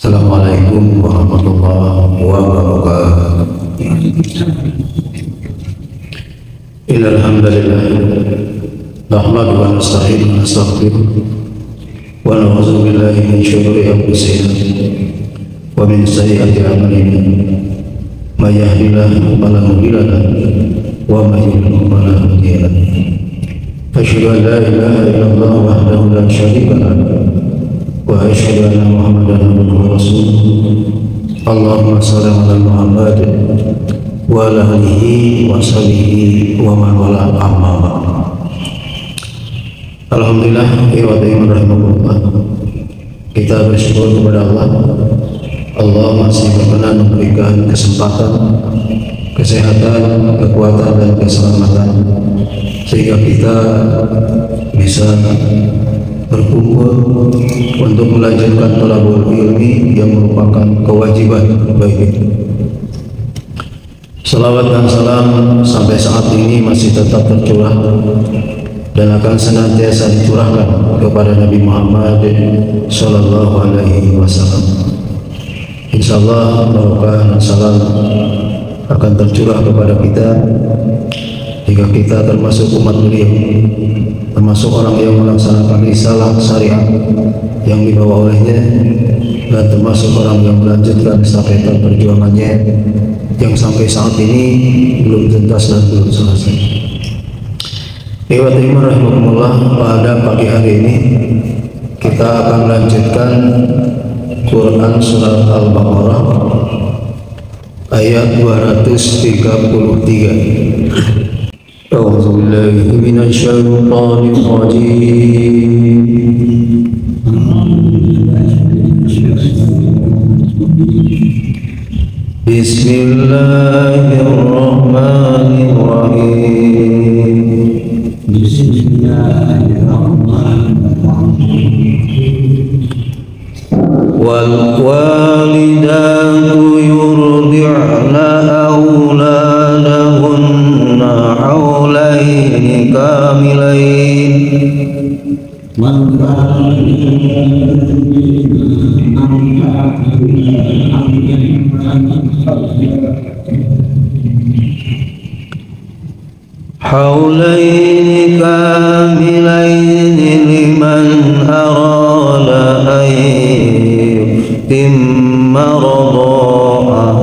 Assalamualaikum warahmatullahi wabarakatuh. Innal hamdalillah nahmaduhu wa nasta'inuhu wa nastaghfiruh wa na'udzu billahi min shururi anfusina wa min sayyiati a'malina. May yahdihillahu fala mudilla lahu wa may yudlil fala hadiya lahu. Asyhadu an la ilaha illallah wahdahu la syarika lahu wa asyhadu anna Muhammadan abduhu wa rasuluh. Allahumma shalli ala Muhammad wa ala alihi wa sahbihi wa man wala, amma ba'd. Alhamdulillah, rahimahullah, kita bersyukur kepada Allah. Allah masih berkenan memberikan kesempatan, kesehatan, kekuatan dan keselamatan sehingga kita bisa berkumpul untuk melanjutkan thalabul ilmi yang merupakan kewajiban bagi kita. Salawat dan salam sampai saat ini masih tetap tercurah dan akan senantiasa dicurahkan kepada Nabi Muhammad sallallahu alaihi wasallam. Insyaallah barokah dan salam akan tercurah kepada kita jika kita termasuk umat beliau, termasuk orang yang melaksanakan risalah syariat yang dibawa olehnya, dan termasuk orang yang melanjutkan estafet perjuangannya yang sampai saat ini belum tuntas dan belum selesai. Ikhwati rahimahumullah, pada pagi hari ini kita akan melanjutkan Quran Surat Al-Baqarah ayat 233. A'udzu billahi minasyaitonir rajim. Bismillahirrahmanirrahim. Wal walidatu yurdi'na auladahunna haulaini kamilain haulaini kamilain liman arada an yutimma radha'ah.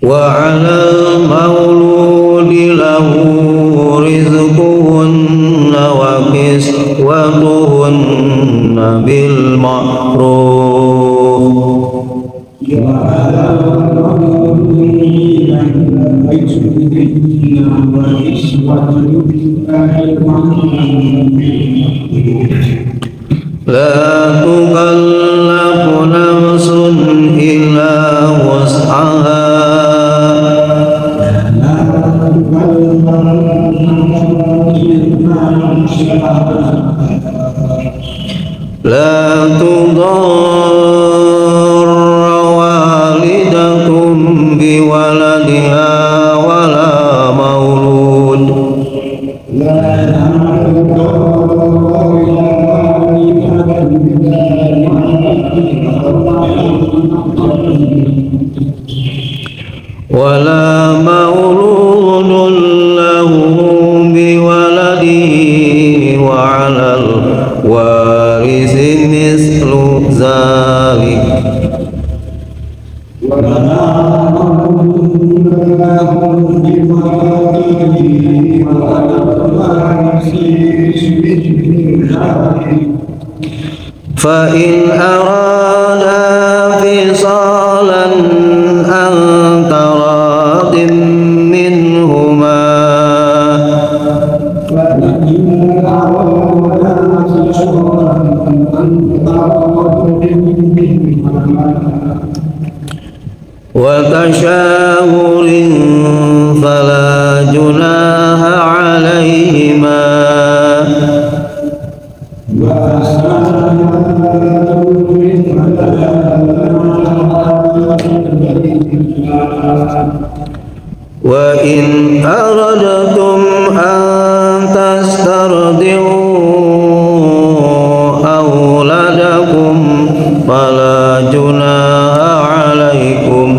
Wa 'alal mauludi lahu rizquhunna wa kiswatuhunna bil ma'ruf. La tukallafu nafsun illa wus'aha. La tudarra walidatum biwaladiha wala maulud. Wala mauludun lahu biwaladihi wa 'alal warisi mislu zalik. Fa in arada fisalan an taradin minhuma wa tashawurin fala junaha alaihima. Wa in aradtum an tastardi'u auladakum fala junaha 'alaikum.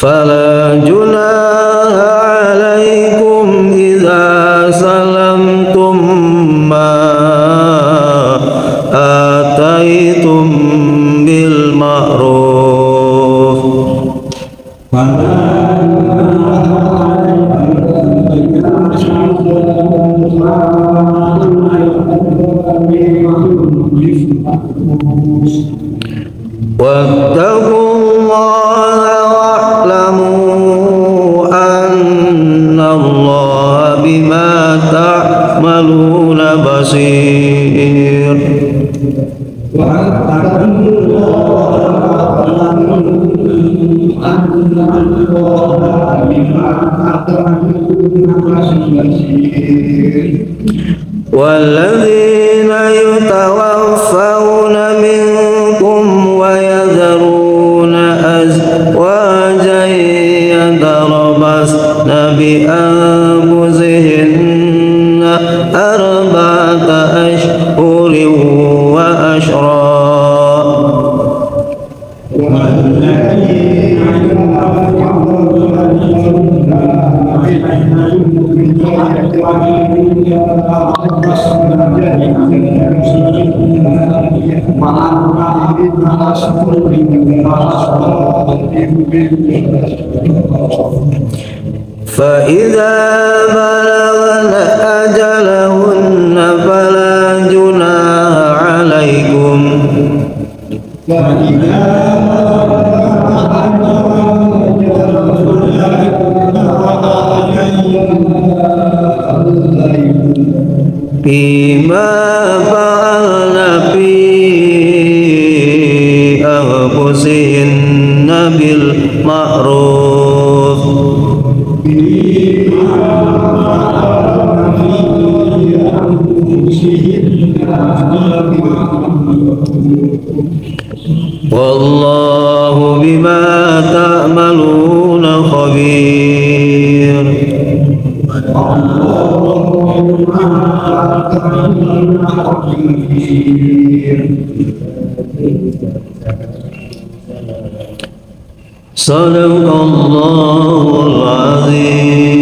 Fala junaha 'alaikum idza salamtum ma ataitum bil ma'ruf. Wattaqullaha wa'lamu annallaha bima ta'maluna basir. والذين يتوفون منكم ويذرون أزواجا يتربصن بأنفسهن 4 أشهر وأشرا. فإذا بلغن أجلهن فلا جناح عليكم. Bima fa'alna fi anfusihinna bil ma'ruf. Wallahu bima ta'maluna khabir. Sadaqallahul azim.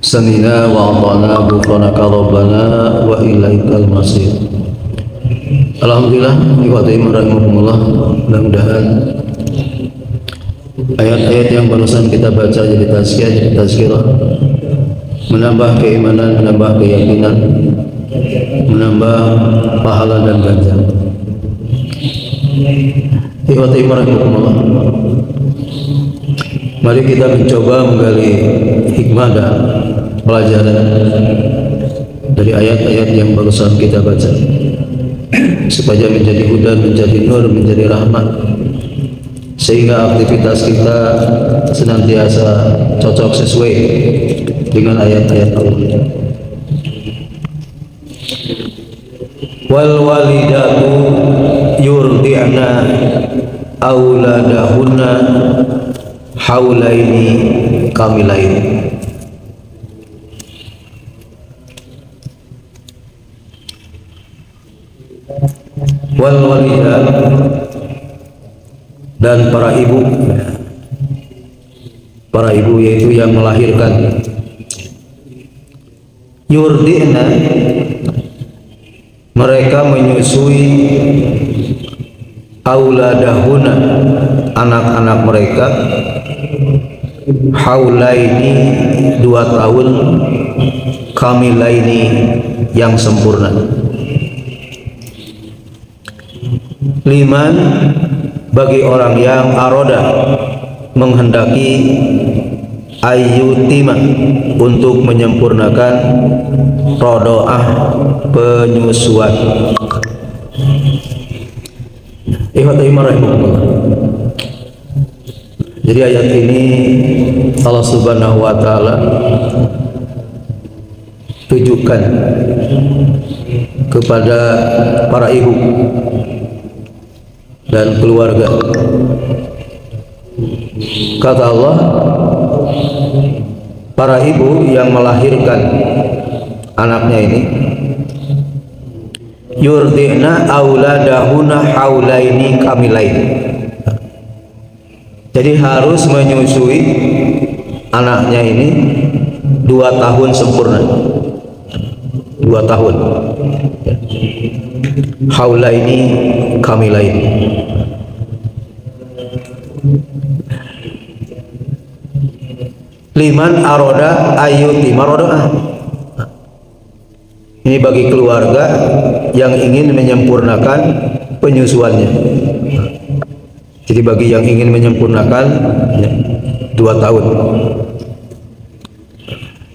Samina wa ata'na ghufranaka rabbana wa ilaikal masir. Alhamdulillah, rahimahumullah, mudah-mudahan ayat-ayat yang barusan kita baca jadi tazkirah, menambah keimanan, menambah keyakinan, menambah pahala dan ganjaran. Rahimahumullah, mari kita mencoba menggali hikmah dan pelajaran dari ayat-ayat yang barusan kita baca, supaya menjadi hudan, menjadi nur, menjadi rahmat, sehingga aktivitas kita senantiasa cocok sesuai dengan ayat-ayat Allah. Wal walidatu yurdi'na auladahunna haulaini kamilain. Wal walidat, dan para ibu yaitu yang melahirkan, yurdi'na, mereka menyusui, auladahuna, anak-anak mereka, haulaini, 2 tahun, kamilaini, yang sempurna. Liman, bagi orang yang aroda, menghendaki, ayyutima, untuk menyempurnakan rodoah, penyusuan. Jadi ayat ini Allah Subhanahu wa taala tujukan kepada para ibu dan keluarga. Kata Allah, para ibu yang melahirkan anaknya ini yurdi'na auladahuna haulaini kamilain. Jadi harus menyusui anaknya ini 2 tahun sempurna. 2 tahun. Haulaini kamilain. Liman aroda ayuti marodoah. Ini bagi keluarga yang ingin menyempurnakan penyusuannya. Jadi bagi yang ingin menyempurnakan 2 tahun.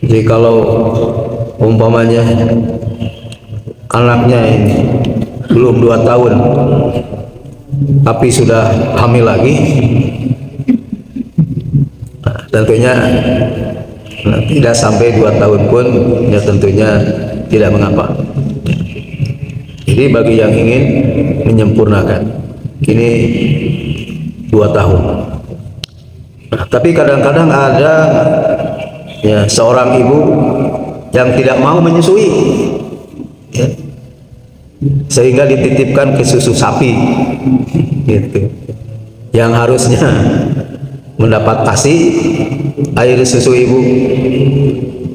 Jadi kalau umpamanya anaknya ini belum 2 tahun tapi sudah hamil lagi, tentunya tidak sampai 2 tahun pun ya tentunya tidak mengapa. Jadi bagi yang ingin menyempurnakan ini 2 tahun. Nah, tapi kadang-kadang ada ya seorang ibu yang tidak mau menyusui, ya, sehingga dititipkan ke susu sapi, gitu. Yang harusnya mendapat ASI air susu ibu,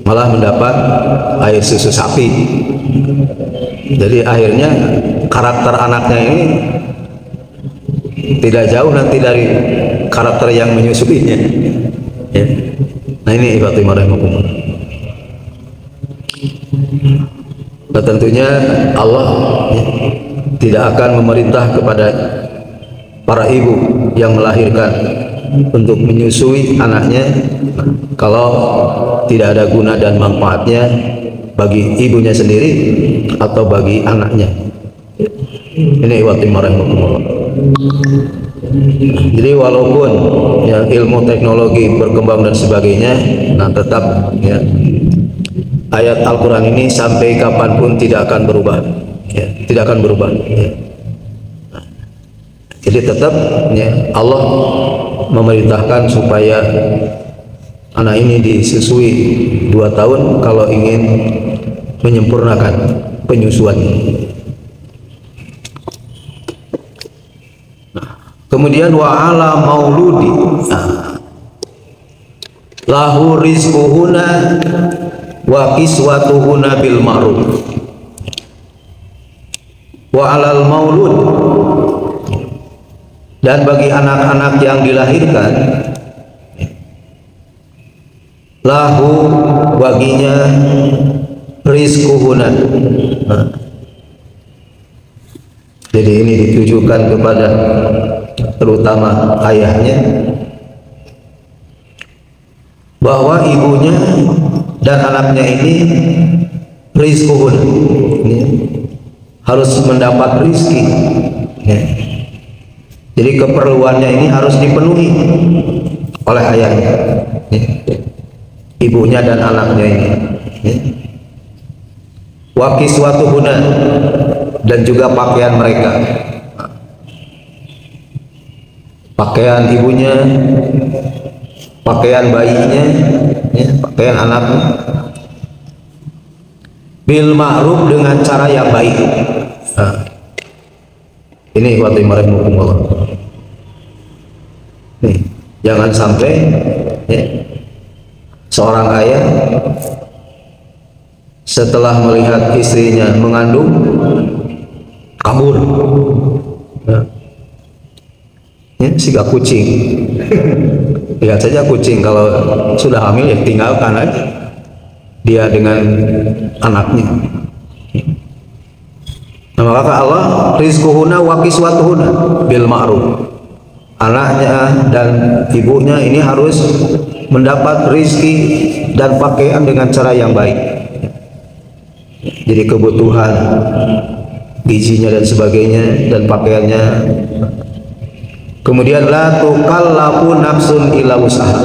malah mendapat air susu sapi. Jadi akhirnya karakter anaknya ini tidak jauh nanti dari karakter yang menyusuinya, ya. Nah ini Fatimah rahimahullah. Nah, tentunya Allah ya, tidak akan memerintah kepada para ibu yang melahirkan untuk menyusui anaknya kalau tidak ada guna dan manfaatnya bagi ibunya sendiri atau bagi anaknya. Ini Fatimah rahimahullah. Jadi walaupun ya, ilmu teknologi berkembang dan sebagainya, nah tetap ya, ayat Al-Quran ini sampai kapanpun tidak akan berubah, ya, tidak akan berubah. Ya. Jadi tetap ya, Allah memerintahkan supaya anak ini disusui 2 tahun kalau ingin menyempurnakan penyusuannya. Kemudian wa ala mauludi lahu rizquhuna wa kiswatuhuna bil ma'ruf. Wa alal maulud, dan bagi anak-anak yang dilahirkan lahu baginya rizquhuna. Jadi ini ditujukan kepada terutama ayahnya, bahwa ibunya dan anaknya ini rizquhun, ini harus mendapat rizki, ya. Jadi keperluannya ini harus dipenuhi oleh ayahnya, ya. Ibunya dan anaknya ini, ya. Wa kiswatuhuna, dan juga pakaian mereka, pakaian ibunya, pakaian bayinya, ya, pakaian anaknya, bil ma'ruf, dengan cara yang baik. Nah, ini Fatimah rahimahullah. Nih, jangan sampai ya, seorang ayah setelah melihat istrinya mengandung kabur, nah, ya, siga kucing. Lihat saja kucing kalau sudah hamil ya tinggalkan aja dia dengan anaknya. Nah, maka Allah rizquhuna wa kiswatuhuna bil ma'ruf. Anaknya dan ibunya ini harus mendapat rizki dan pakaian dengan cara yang baik. Jadi kebutuhan gizinya dan sebagainya dan pakaiannya Kemudian la tukallafu nafsun illa usaha.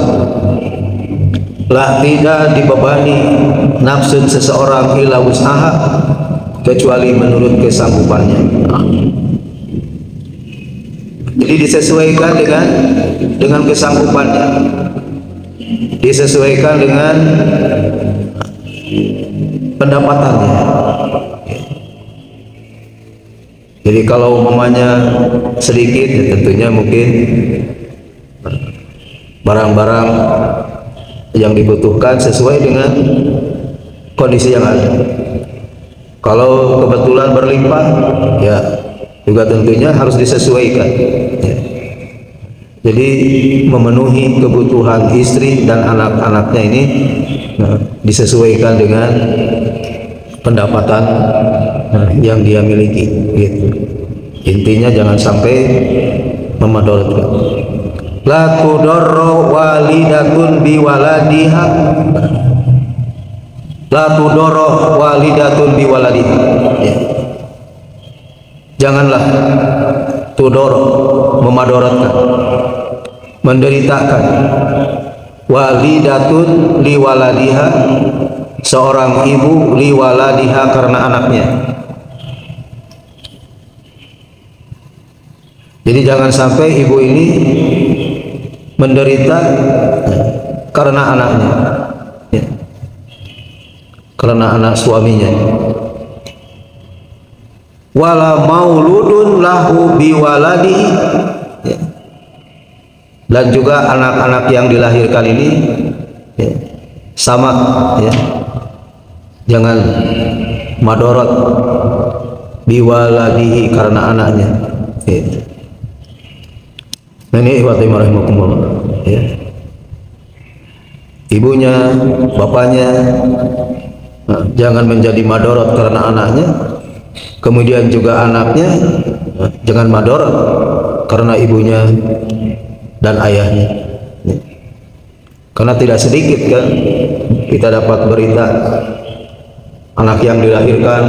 La tidak dibebani nafsun seseorang illa usaha kecuali menurut kesanggupannya. Jadi disesuaikan dengan kesanggupannya. Disesuaikan dengan pendapatannya. Jadi kalau umpamanya sedikit, ya tentunya mungkin barang-barang yang dibutuhkan sesuai dengan kondisi yang ada. Kalau kebetulan berlimpah, ya juga tentunya harus disesuaikan. Ya. Jadi memenuhi kebutuhan istri dan anak-anaknya ini disesuaikan dengan pendapatan yang dia miliki, gitu. Intinya jangan sampai memadorotkan. La tudarra walidatun biwaladiha. La tudarra walidatun biwaladiha. Ya. Janganlah tudor, memadorotkan, menderitakan, walidatun liwaladiha, seorang ibu liwaladiha karena anaknya. Jadi jangan sampai ibu ini menderita karena anaknya, ya. Karena anak suaminya. Wala mauludun lahu biwaladihi, ya. Dan juga anak-anak yang dilahirkan ini, ya, sama, ya. Jangan madorot biwaladihi karena anaknya, ya. Ini ikhwati rahimakumullah, ya. Ibunya, bapaknya, nah, jangan menjadi madorot karena anaknya. Kemudian juga anaknya, nah, jangan madorot karena ibunya dan ayahnya, ya. Karena tidak sedikit kan kita dapat berita anak yang dilahirkan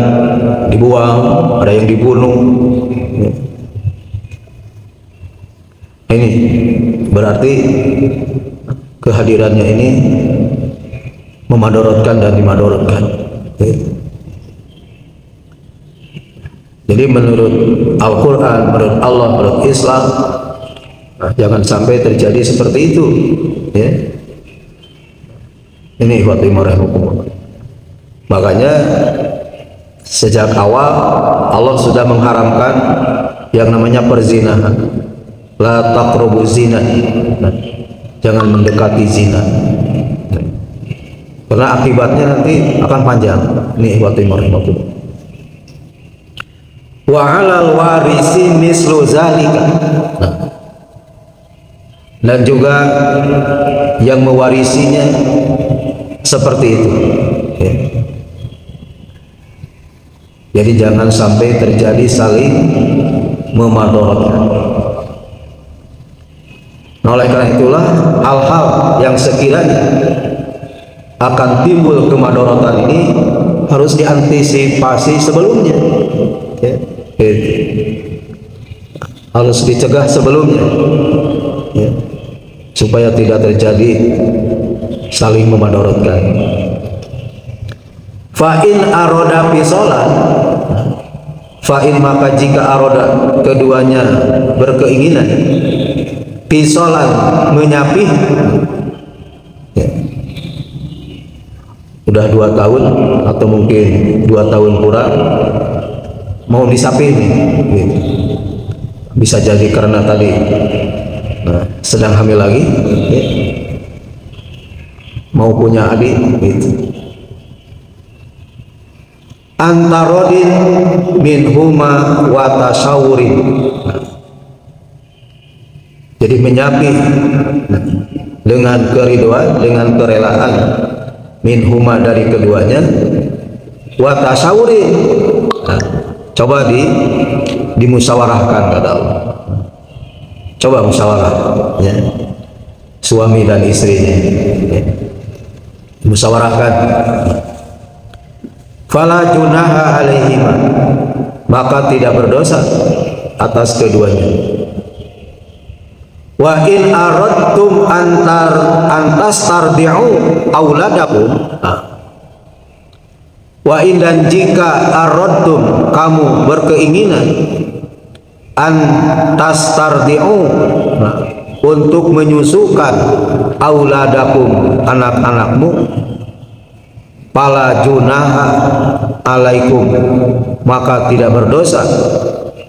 dibuang, ada yang dibunuh, ya. Ini berarti kehadirannya ini memadorotkan dan dimadorotkan, ya. Jadi menurut Al-Quran, menurut Allah, menurut Islam, nah, jangan sampai terjadi seperti itu, ya. Ini ikhwati rahimakumullah. Makanya sejak awal Allah sudah mengharamkan yang namanya perzinahan. La taqrabu zina, nah, jangan mendekati zina, nah, karena akibatnya nanti akan panjang. Ini ikhwati rahimakumullah. Wa 'alal warisi mislu zalika, nah, dan juga yang mewarisinya seperti itu, ya. Jadi jangan sampai terjadi saling memadorotkan. Nah, oleh karena itulah hal-hal yang sekiranya akan timbul kemadorotan ini harus diantisipasi sebelumnya, ya. Harus dicegah sebelumnya, ya, supaya tidak terjadi saling memadorotkan. Fa'in aroda fisolan, fa'in maka jika aroda keduanya berkeinginan fisolan menyapih, ya. Udah 2 tahun atau mungkin 2 tahun kurang mau disapih nih, gitu. Bisa jadi karena tadi, nah, sedang hamil lagi, ya. Mau punya adik, gitu. Antarodin minhuma wa tasawurin, nah, jadi menyapih, nah, dengan keriduan, dengan kerelaan, minhuma dari keduanya, wa tasawurin, nah, coba dimusyawarahkan kata Allah. Coba musyawarah, ya. Suami dan istrinya, ya. Musyawarahkan. Fala junaha alaihima, maka tidak berdosa atas keduanya. Wa in aradtum antas tardi'u auladakum. Wa in, dan jika aradtum, kamu berkeinginan, antas tardi'u, untuk menyusukan, auladakum, anak-anakmu, fala junaha alaikum, maka tidak berdosa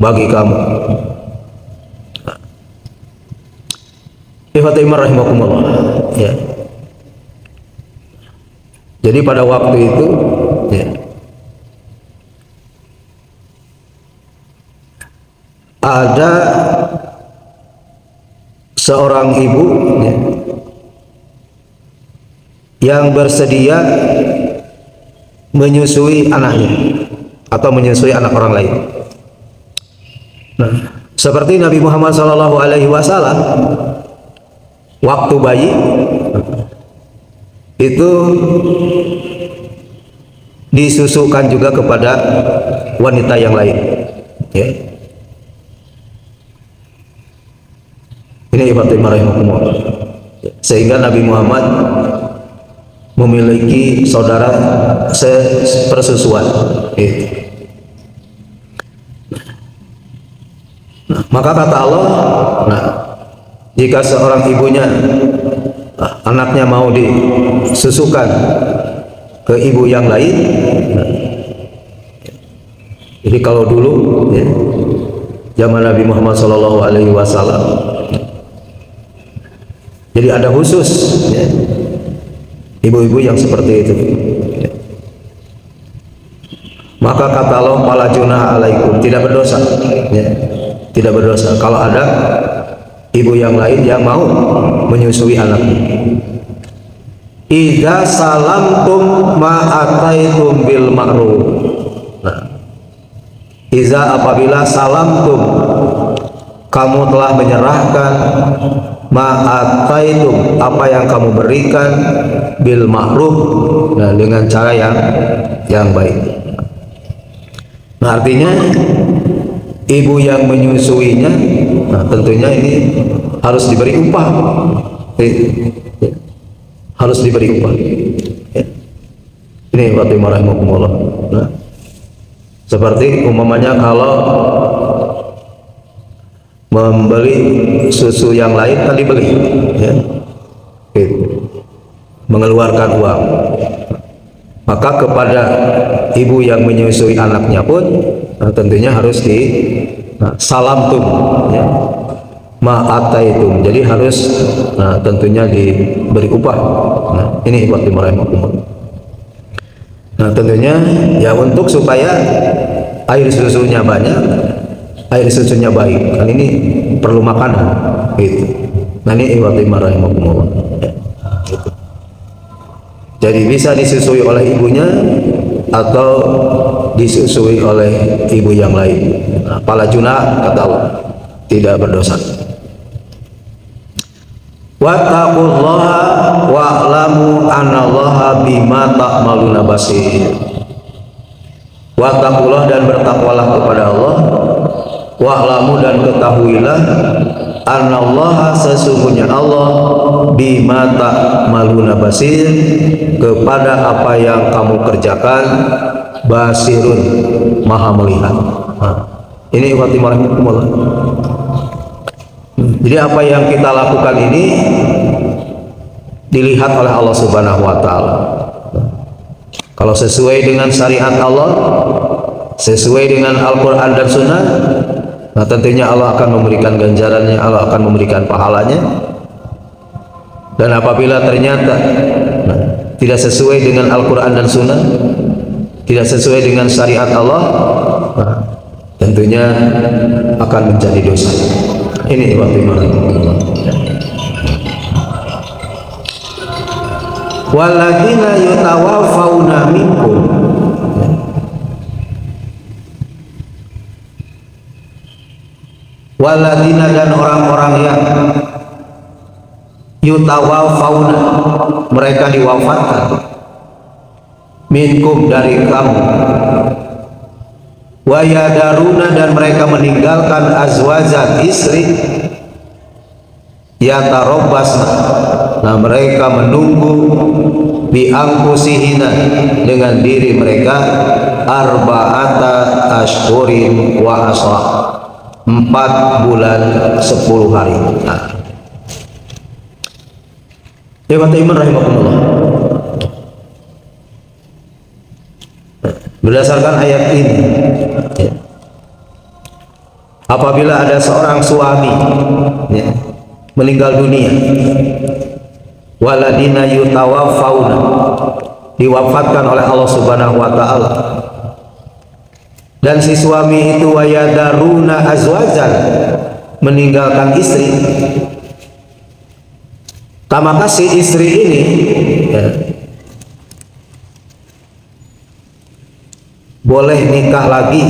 bagi kamu. Ikhwatimar rahimakumullah, ya. Jadi pada waktu itu, ya, ada seorang ibu, ya, yang bersedia menyusui anaknya atau menyusui anak orang lain. Nah, seperti Nabi Muhammad SAW waktu bayi itu disusukan juga kepada wanita yang lain, ya. Ini ibadah rahimakumullah. Sehingga Nabi Muhammad memiliki saudara sepersusuan, nah, maka kata Allah, nah, jika seorang ibunya, anaknya mau disusukan ke ibu yang lain, nah, jadi kalau dulu, ya, zaman Nabi Muhammad SAW, jadi ada khusus, ya, ibu-ibu yang seperti itu, ya. Maka kata Allah, fala junaha alaikum, tidak berdosa, ya, tidak berdosa kalau ada ibu yang lain yang mau menyusui anaknya. Idza salamtum ma ataitum bil ma'ruf. Nah, iza, apabila salamtum, kamu telah menyerahkan, ma ataitum, apa yang kamu berikan, bil ma'ruf, nah, dengan cara yang baik. Nah, artinya ibu yang menyusuinya, nah, tentunya ini harus diberi upah, harus diberi upah, ya. Ini warahmatullahi. Nah, seperti umpamanya kalau membeli susu yang lain kan dibeli, ya, mengeluarkan uang, maka kepada ibu yang menyusui anaknya pun, nah, tentunya harus salamtum, ya, ma'ataitum, jadi harus, nah, tentunya diberi upah. Nah, ini ibadah rahimakumullah. Nah, tentunya ya untuk supaya air susunya banyak, air susunya baik, kan ini perlu makanan, gitu. Nah, ini ibadah rahimakumullah, ya, gitu. Jadi bisa disusui oleh ibunya atau disusui oleh ibu yang lain. Nah, fala junah, kata Allah, tidak berdosa. Wattaqullaha wa'lamu annallaha bima ta'maluna basir. Wattaqullah, dan bertakwalah kepada Allah, wa'lamu, dan ketahuilah, annallaha, sesungguhnya Allah, bima ta'maluna basir, kepada apa yang kamu kerjakan, basirun, maha melihat. Nah, ini warahmatullahi. Jadi apa yang kita lakukan ini dilihat oleh Allah Subhanahu wa Ta'ala. Kalau sesuai dengan syariat Allah, sesuai dengan Al-Quran dan Sunnah, nah, tentunya Allah akan memberikan ganjarannya, Allah akan memberikan pahalanya. Dan apabila ternyata, nah, tidak sesuai dengan Al-Quran dan Sunnah, tidak sesuai dengan syariat Allah, nah, tentunya akan menjadi dosa. Ini warahmatullahi. Walladzina yutawaffawna minkum, walladzina, dan orang-orang yang yutawaffawna, mereka diwafatkan, minkum, dari kamu, wa yadaruna, dan mereka meninggalkan azwajan, istri, yatarabbasna, nah mereka menunggu bi anfusihina dengan diri mereka arba'ata ashhurin wa asra, 4 bulan 10 hari. Nah, iman rahimakumullah, berdasarkan ayat ini ya, apabila ada seorang suami ya, meninggal dunia, waladina yutawaffauna, diwafatkan oleh Allah Subhanahu wa taala, dan si suami itu wayadaruna azwajan, meninggalkan istri, maka si istri ini ya, boleh nikah lagi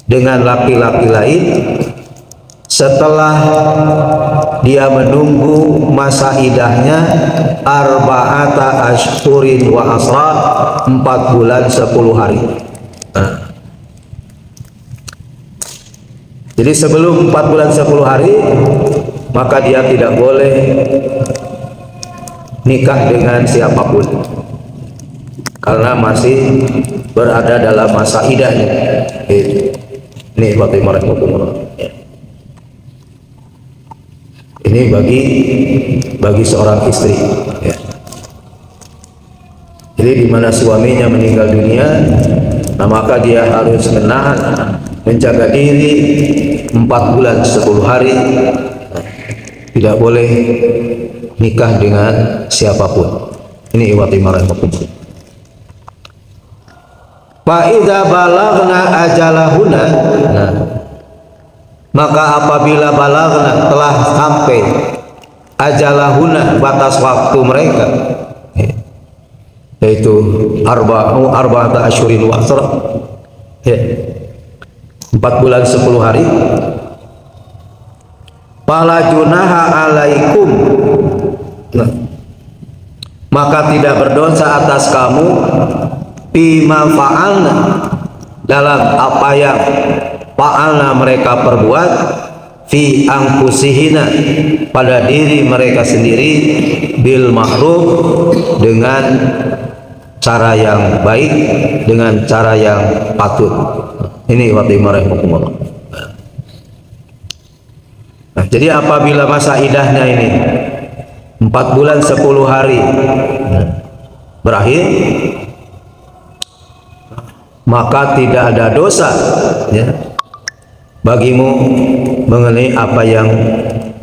dengan laki-laki lain setelah dia menunggu masa idahnya arba'ata ashhurin wa asra, 4 bulan 10 hari. Nah, jadi sebelum 4 bulan 10 hari maka dia tidak boleh nikah dengan siapapun karena masih berada dalam masa idahnya. Ini ini bagi seorang istri ya. Jadi di mana suaminya meninggal dunia, nah maka dia harus menahan, menjaga diri 4 bulan 10 hari, tidak boleh nikah dengan siapapun. Ini iwati marahimakumullah. Fa'idha balagna ajalahuna, nah, maka apabila balagna, telah sampai ajalahuna, batas waktu mereka, yaitu arba'ata ashhurin wa asra, 4 bulan 10 hari, fala junaha alaikum, nah, maka tidak berdosa atas kamu bima fa'alna, dalam apa yang fa'alna mereka perbuat, fi anfusihina, pada diri mereka sendiri, bil ma'ruf, dengan cara yang baik, dengan cara yang patut. Ini wa rahimahumullah. Nah, jadi apabila masa idahnya ini 4 bulan 10 hari berakhir, maka tidak ada dosa ya bagimu mengenai apa yang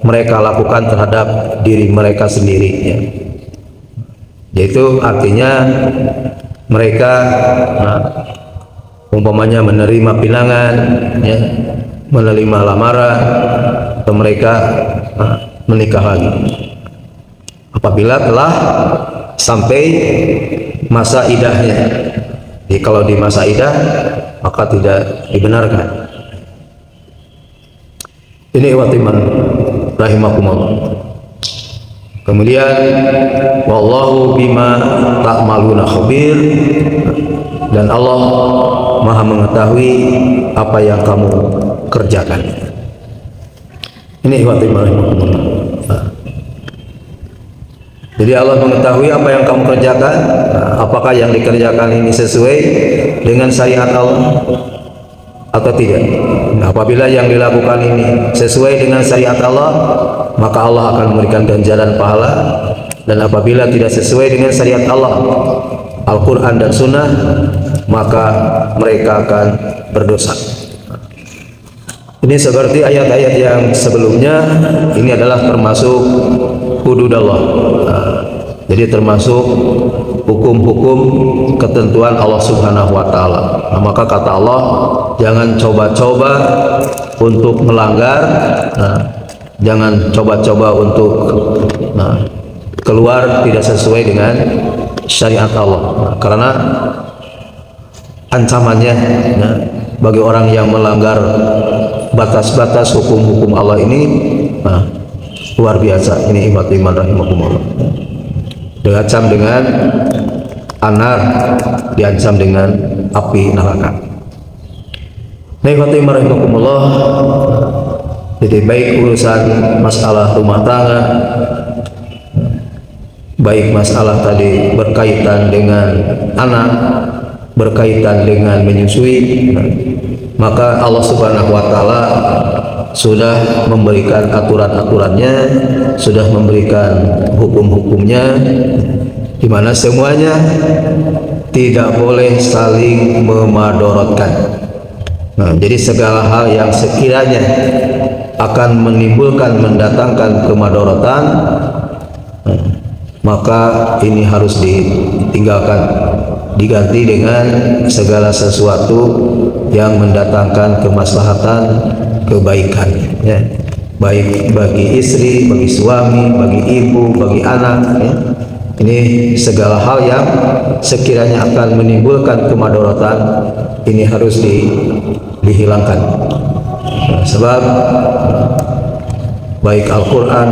mereka lakukan terhadap diri mereka sendiri ya. Yaitu artinya mereka umpamanya menerima pinangan ya, menerima lamaran, atau mereka menikah lagi apabila telah sampai masa idahnya. Jadi kalau di masa idah maka tidak dibenarkan. Ini iwatiman rahimakumullah. Kemudian wallahu bima ta'maluna khabir, dan Allah Maha mengetahui apa yang kamu kerjakan. Ini iwatiman rahimakumullah. Jadi Allah mengetahui apa yang kamu kerjakan. Nah, apakah yang dikerjakan ini sesuai dengan syariat Allah atau tidak? Nah, apabila yang dilakukan ini sesuai dengan syariat Allah, maka Allah akan memberikan ganjaran pahala. Dan apabila tidak sesuai dengan syariat Allah, Al-Quran dan Sunnah, maka mereka akan berdosa. Ini seperti ayat-ayat yang sebelumnya, ini adalah termasuk hudud Allah. Jadi termasuk hukum-hukum ketentuan Allah Subhanahu wa taala. Nah, maka kata Allah, jangan coba-coba untuk melanggar, jangan coba-coba untuk keluar tidak sesuai dengan syariat Allah. Karena ancamannya bagi orang yang melanggar batas-batas hukum-hukum Allah ini luar biasa. Ini iman rahimakumullah. Diancam dengan anar, diancam dengan api neraka. Iman rahimakumullah. Jadi baik urusan masalah rumah tangga, baik masalah tadi berkaitan dengan anak, berkaitan dengan menyusui, maka Allah Subhanahu wa taala sudah memberikan aturan-aturannya, sudah memberikan hukum-hukumnya, di mana semuanya tidak boleh saling memadorotkan. Nah, jadi segala hal yang sekiranya akan menimbulkan, mendatangkan kemadorotan, maka ini harus ditinggalkan, diganti dengan segala sesuatu yang mendatangkan kemaslahatan, kebaikan, ya, baik bagi istri, bagi suami, bagi ibu, bagi anak, ya. Ini segala hal yang sekiranya akan menimbulkan kemadorotan, ini harus dihilangkan. Sebab baik Al-Quran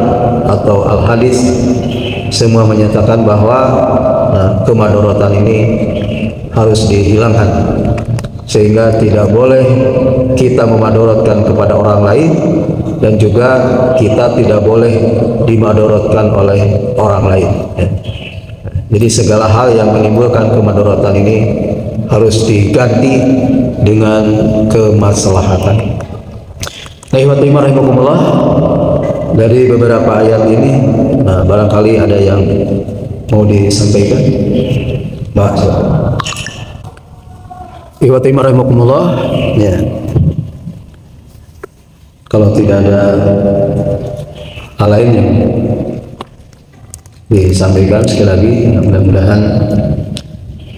atau Al-Hadis semua menyatakan bahwa kemadorotan ini harus dihilangkan, sehingga tidak boleh kita memadorotkan kepada orang lain, dan juga kita tidak boleh dimadorotkan oleh orang lain, ya. Jadi segala hal yang menimbulkan kemadorotan ini harus diganti dengan kemaslahatan. Rahimakumullah, dari beberapa ayat ini, barangkali ada yang mau disampaikan, Mbak. Rahimakumullah, ya. Kalau tidak ada hal lain yang disampaikan, sekali lagi mudah-mudahan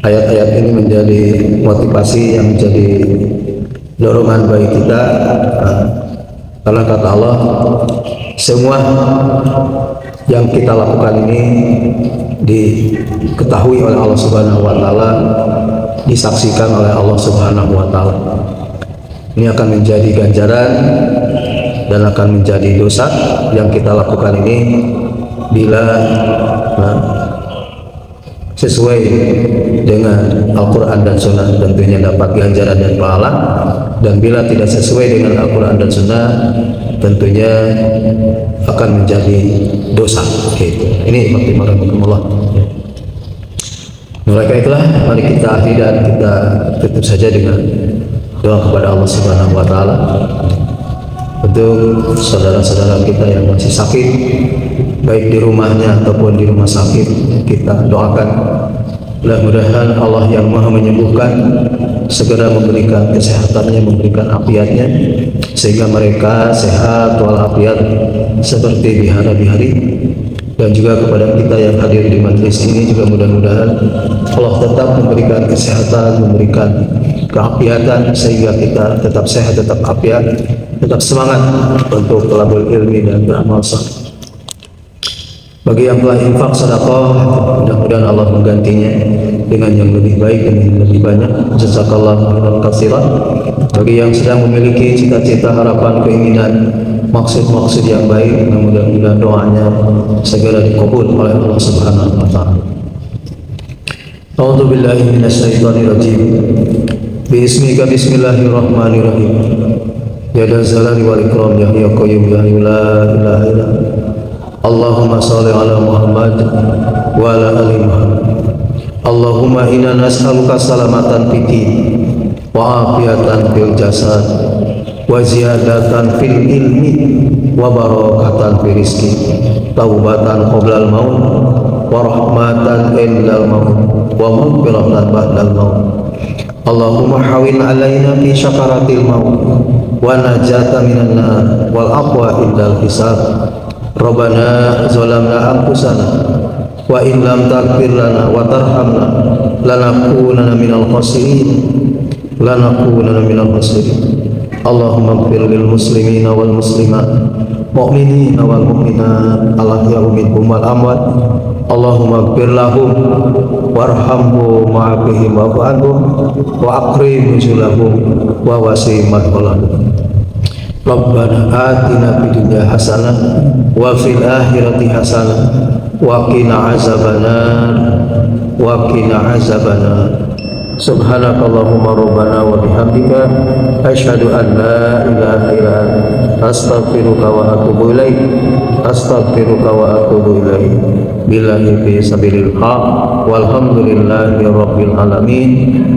ayat-ayat ini menjadi motivasi yang menjadi dorongan bagi kita, karena kata Allah, semua yang kita lakukan ini diketahui oleh Allah Subhanahu wa taala, disaksikan oleh Allah Subhanahu wa taala. Ini akan menjadi ganjaran dan akan menjadi dosa yang kita lakukan ini bila sesuai dengan Al-Quran dan Sunnah, tentunya dapat ganjaran dan pahala, dan bila tidak sesuai dengan Al-Quran dan Sunnah, tentunya akan menjadi dosa. Gitu. Ini Bismillahirrahmanirrahim. Mulai itulah, mari kita akhiri dan kita tutup saja dengan doa kepada Allah Subhanahu wa taala. Untuk saudara-saudara kita yang masih sakit, baik di rumahnya ataupun di rumah sakit, kita doakan mudah-mudahan Allah yang Maha menyembuhkan segera memberikan kesehatannya, memberikan afiatnya, sehingga mereka sehat walafiat seperti di hari-hari. Dan juga kepada kita yang hadir di majelis ini juga mudah-mudahan Allah tetap memberikan kesehatan, memberikan keafiatan, sehingga kita tetap sehat, tetap afiat, tetap semangat untuk talabul ilmi dan beramal saleh. Bagi yang telah infak sedekah, mudah-mudahan Allah menggantinya dengan yang lebih baik dan yang lebih banyak. Jazakallahu khairan katsiran. Bagi yang sedang memiliki cita-cita, harapan, keinginan, maksud-maksud yang baik, mudah-mudahan doanya segera dikabul oleh Allah Subhanahu wa taala. A'udzu billahi minasyaitonir rajim. Bismika bismillahirrahmanirrahim. Ya dzal jalali wal ikram, ya hayyu qayyum, ya la ilaha illa Allahumma shalli ala Muhammad wa ala ali Muhammad. Allahumma inna nas'aluka salamatan fid din wa afiatan fil jasad wa ziyadatan fil ilmi wa barakatan fil rizqi, taubatan qoblal maut wa rahmatan indal maut wa maghfiratan ba'dal maut. Allahumma hawin alaina fi syakaratil maut wa najata minan nar wal aqwa indal hisab. Rabbana zalamna anfusana wa in lam taghfir lana wa tarhamna lanakunanna minal khasirin, lanakunanna minal khasirin. Allahumma ighfir lil muslimina wal muslimat, mu'minina wal mu'minat, al-ahya'i minhum wal amwat. Allahumma ighfir lahum warhamhum wa'afihim wa'fu anhum wa akrim nuzulahum wa wasi' madkhalahum. Rabbana atina fid dunya hasanah wa fil akhirati hasanah wa qina azabannar wa qina azabannar. Subhanakallahumma rabbana wa bihamdika asyhadu an la ilaha illa anta astaghfiruka wa atubu ilaik. Astaghfiruka wa atubu ilaik. Billahi fi sabilil haq. Walhamdulillahi rabbil alamin.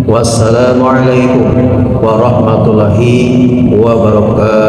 Wassalamu alaikum warahmatullahi wabarakatuh.